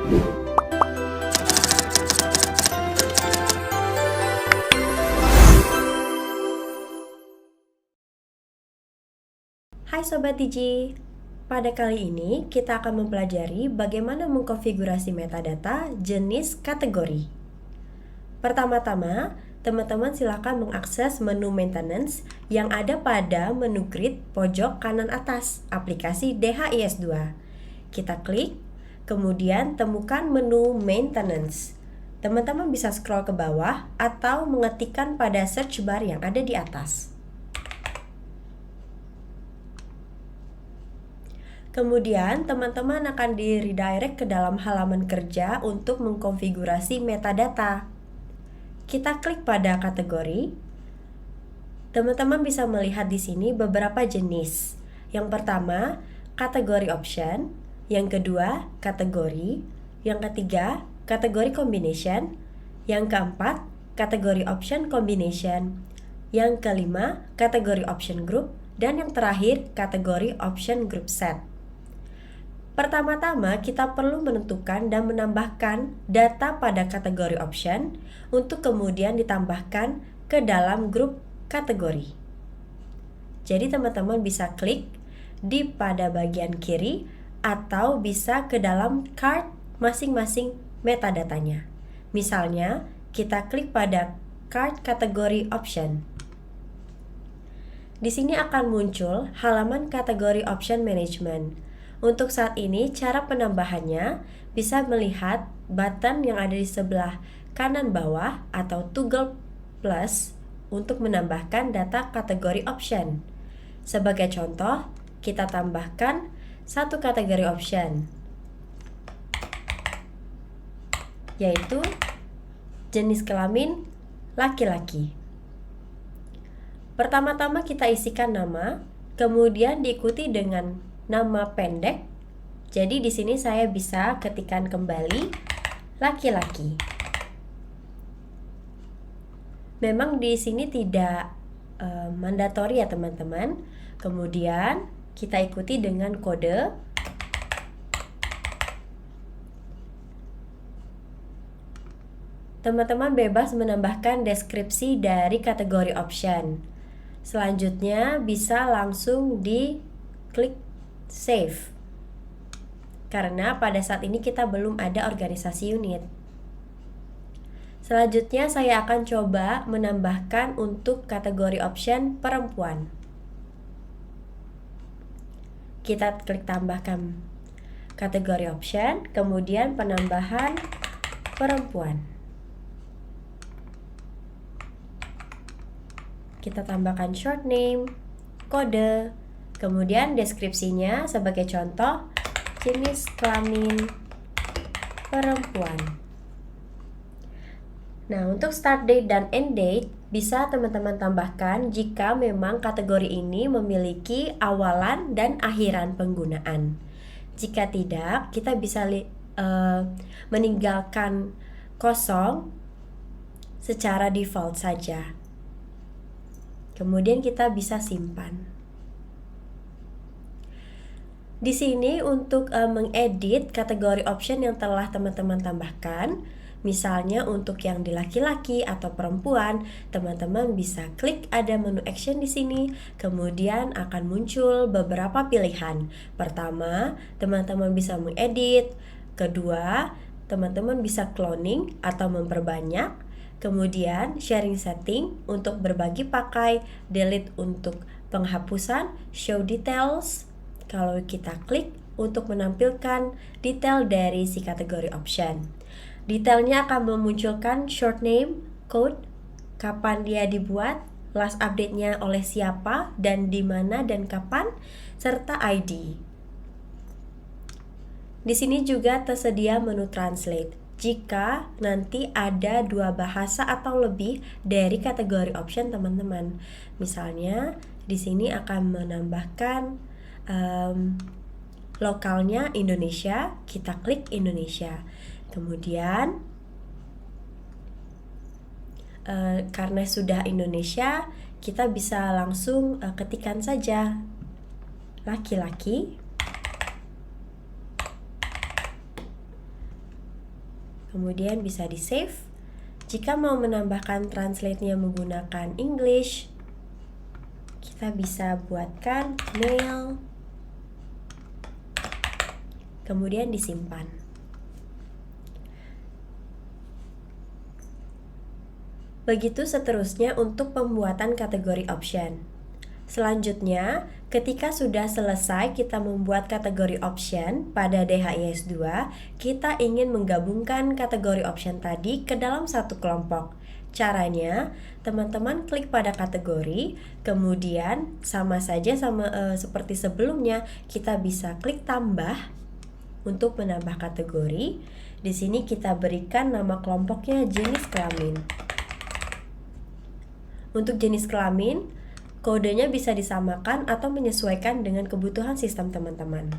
Hai Sobat Digi, pada kali ini kita akan mempelajari bagaimana mengkonfigurasi metadata jenis kategori. Pertama-tama, teman-teman silakan mengakses menu maintenance yang ada pada menu grid pojok kanan atas aplikasi DHIS2. Kita klik, kemudian temukan menu maintenance. Teman-teman bisa scroll ke bawah atau mengetikkan pada search bar yang ada di atas. Kemudian, teman-teman akan di-redirect ke dalam halaman kerja untuk mengkonfigurasi metadata. Kita klik pada kategori. Teman-teman bisa melihat di sini beberapa jenis. Yang pertama, kategori option. Yang kedua, kategori. Yang ketiga, kategori combination. Yang keempat, kategori option combination. Yang kelima, kategori option group. Dan yang terakhir, kategori option group set. Pertama-tama, kita perlu menentukan dan menambahkan data pada kategori option untuk kemudian ditambahkan ke dalam grup kategori. Jadi teman-teman bisa klik di pada bagian kiri atau bisa ke dalam card masing-masing metadatanya. Misalnya, kita klik pada card kategori option. Di sini akan muncul halaman kategori option management. Untuk saat ini, cara penambahannya bisa melihat button yang ada di sebelah kanan bawah atau toggle plus untuk menambahkan data kategori option. Sebagai contoh, kita tambahkan satu kategori option, yaitu jenis kelamin laki-laki. Pertama-tama kita isikan nama, kemudian diikuti dengan nama pendek. Jadi di sini saya bisa ketikkan kembali laki-laki. Memang di sini tidak mandatori ya teman-teman. Kemudian kita ikuti dengan kode. Teman-teman bebas menambahkan deskripsi dari kategori option. Selanjutnya bisa langsung diklik save, karena pada saat ini kita belum ada organisasi unit. Selanjutnya saya akan coba menambahkan untuk kategori option perempuan. Kita klik tambahkan kategori option, kemudian penambahan perempuan. Kita tambahkan short name, kode, kemudian deskripsinya sebagai contoh jenis kelamin perempuan. Nah, untuk start date dan end date bisa teman-teman tambahkan jika memang kategori ini memiliki awalan dan akhiran penggunaan. Jika tidak, kita bisa meninggalkan kosong secara default saja. Kemudian kita bisa simpan. Di sini untuk mengedit kategori option yang telah teman-teman tambahkan, misalnya untuk yang di laki-laki atau perempuan, teman-teman bisa klik ada menu action di sini, kemudian akan muncul beberapa pilihan. Pertama, teman-teman bisa mengedit. Kedua, teman-teman bisa cloning atau memperbanyak. Kemudian sharing setting untuk berbagi pakai, delete untuk penghapusan, show details. Kalau kita klik untuk menampilkan detail dari si kategori option. Detailnya akan memunculkan short name, code, kapan dia dibuat, last update-nya oleh siapa, dan di mana dan kapan, serta ID. Di sini juga tersedia menu translate. Jika nanti ada 2 bahasa atau lebih dari kategori option teman-teman. Misalnya di sini akan menambahkan lokalnya Indonesia, kita klik Indonesia. Kemudian karena sudah Indonesia, kita bisa langsung ketikkan saja laki-laki. Kemudian bisa di save. Jika mau menambahkan translate-nya menggunakan English, kita bisa buatkan mail, kemudian disimpan. Begitu seterusnya untuk pembuatan kategori option. Selanjutnya, ketika sudah selesai kita membuat kategori option pada DHIS 2, kita ingin menggabungkan kategori option tadi ke dalam satu kelompok. Caranya, teman-teman klik pada kategori, kemudian sama saja seperti sebelumnya, kita bisa klik tambah untuk menambah kategori. Di sini kita berikan nama kelompoknya jenis kelamin. Untuk jenis kelamin, kodenya bisa disamakan atau menyesuaikan dengan kebutuhan sistem teman-teman.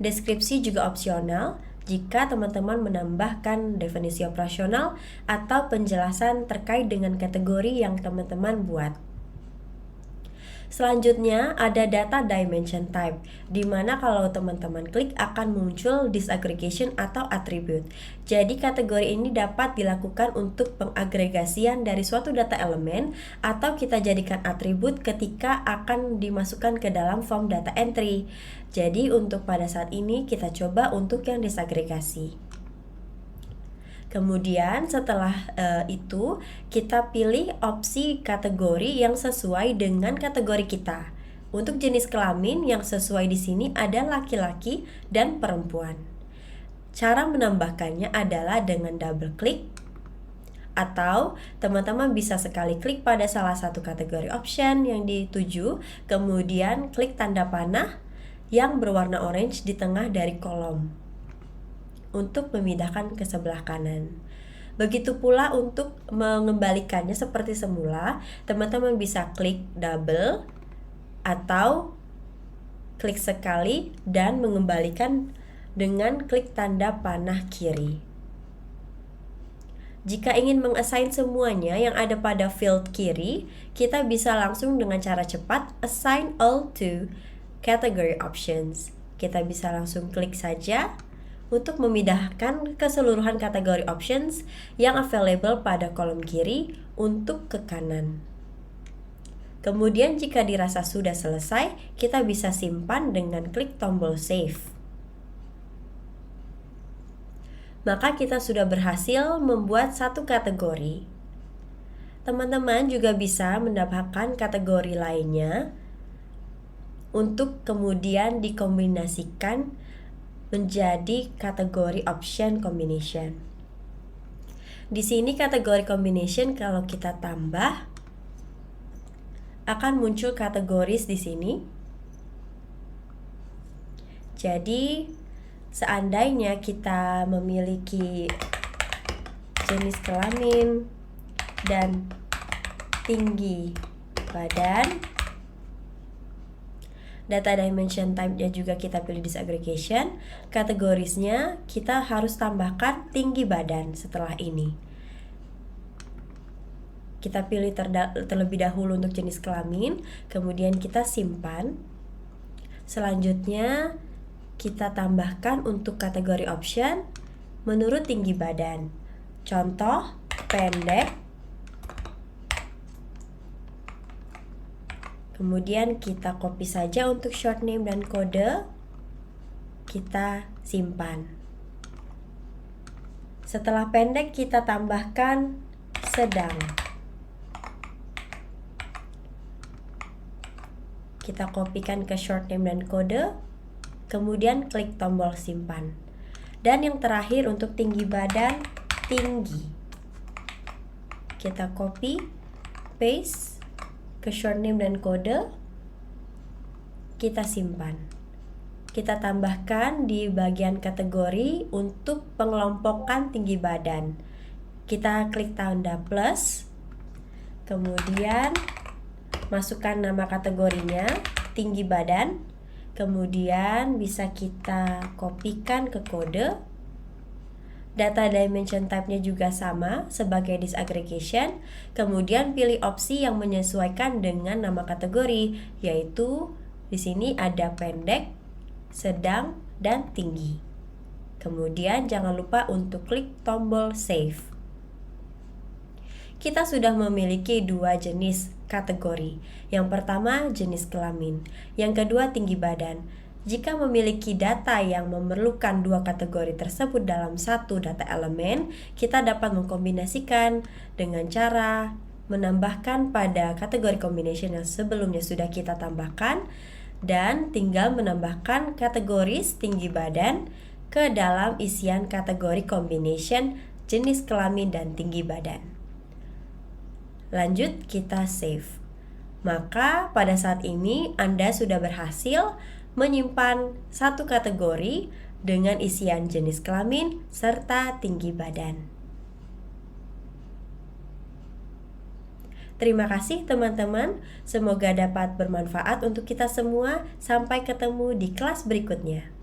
Deskripsi juga opsional jika teman-teman menambahkan definisi operasional atau penjelasan terkait dengan kategori yang teman-teman buat. Selanjutnya ada data dimension type, di mana kalau teman-teman klik akan muncul disaggregation atau attribute. Jadi kategori ini dapat dilakukan untuk pengagregasian dari suatu data elemen atau kita jadikan atribut ketika akan dimasukkan ke dalam form data entry. Jadi untuk pada saat ini kita coba untuk yang disagregasi. Kemudian setelah itu kita pilih opsi kategori yang sesuai dengan kategori kita. Untuk jenis kelamin yang sesuai di sini ada laki-laki dan perempuan. Cara menambahkannya adalah dengan double klik, atau teman-teman bisa sekali klik pada salah satu kategori option yang dituju, kemudian klik tanda panah yang berwarna orange di tengah dari kolom untuk memindahkan ke sebelah kanan. Begitu pula untuk mengembalikannya seperti semula, teman-teman bisa klik double atau klik sekali dan mengembalikan dengan klik tanda panah kiri. Jika ingin mengassign semuanya yang ada pada field kiri, kita bisa langsung dengan cara cepat assign all to category options. Kita bisa langsung klik saja untuk memindahkan keseluruhan kategori options yang available pada kolom kiri untuk ke kanan. Kemudian jika dirasa sudah selesai, kita bisa simpan dengan klik tombol save. Maka kita sudah berhasil membuat satu kategori. Teman-teman juga bisa menambahkan kategori lainnya untuk kemudian dikombinasikan menjadi kategori option combination. Di sini kategori combination kalau kita tambah akan muncul kategoris di sini. Jadi seandainya kita memiliki jenis kelamin dan tinggi badan, data dimension type-nya juga kita pilih disaggregation. Kategorisnya kita harus tambahkan tinggi badan setelah ini. Kita pilih terlebih dahulu untuk jenis kelamin, kemudian kita simpan. Selanjutnya kita tambahkan untuk kategori option menurut tinggi badan. Contoh pendek. Kemudian kita copy saja untuk short name dan kode. Kita simpan. Setelah pendek kita tambahkan sedang. Kita kopikan ke short name dan kode. Kemudian klik tombol simpan. Dan yang terakhir untuk tinggi badan, tinggi. Kita copy, paste ke short name dan kode, kita simpan. Kita tambahkan di bagian kategori untuk pengelompokan tinggi badan. Kita klik tanda plus, kemudian masukkan nama kategorinya, tinggi badan, kemudian bisa kita kopikan ke kode. Data dimension type-nya juga sama sebagai disaggregation. Kemudian pilih opsi yang menyesuaikan dengan nama kategori, yaitu di sini ada pendek, sedang, dan tinggi. Kemudian jangan lupa untuk klik tombol save. Kita sudah memiliki dua jenis kategori. Yang pertama jenis kelamin, yang kedua tinggi badan. Jika memiliki data yang memerlukan dua kategori tersebut dalam satu data elemen, kita dapat mengkombinasikan dengan cara menambahkan pada kategori combination yang sebelumnya sudah kita tambahkan dan tinggal menambahkan kategori tinggi badan ke dalam isian kategori combination jenis kelamin dan tinggi badan. Lanjut kita save. Maka pada saat ini Anda sudah berhasil menyimpan satu kategori dengan isian jenis kelamin serta tinggi badan. Terima kasih teman-teman, semoga dapat bermanfaat untuk kita semua. Sampai ketemu di kelas berikutnya.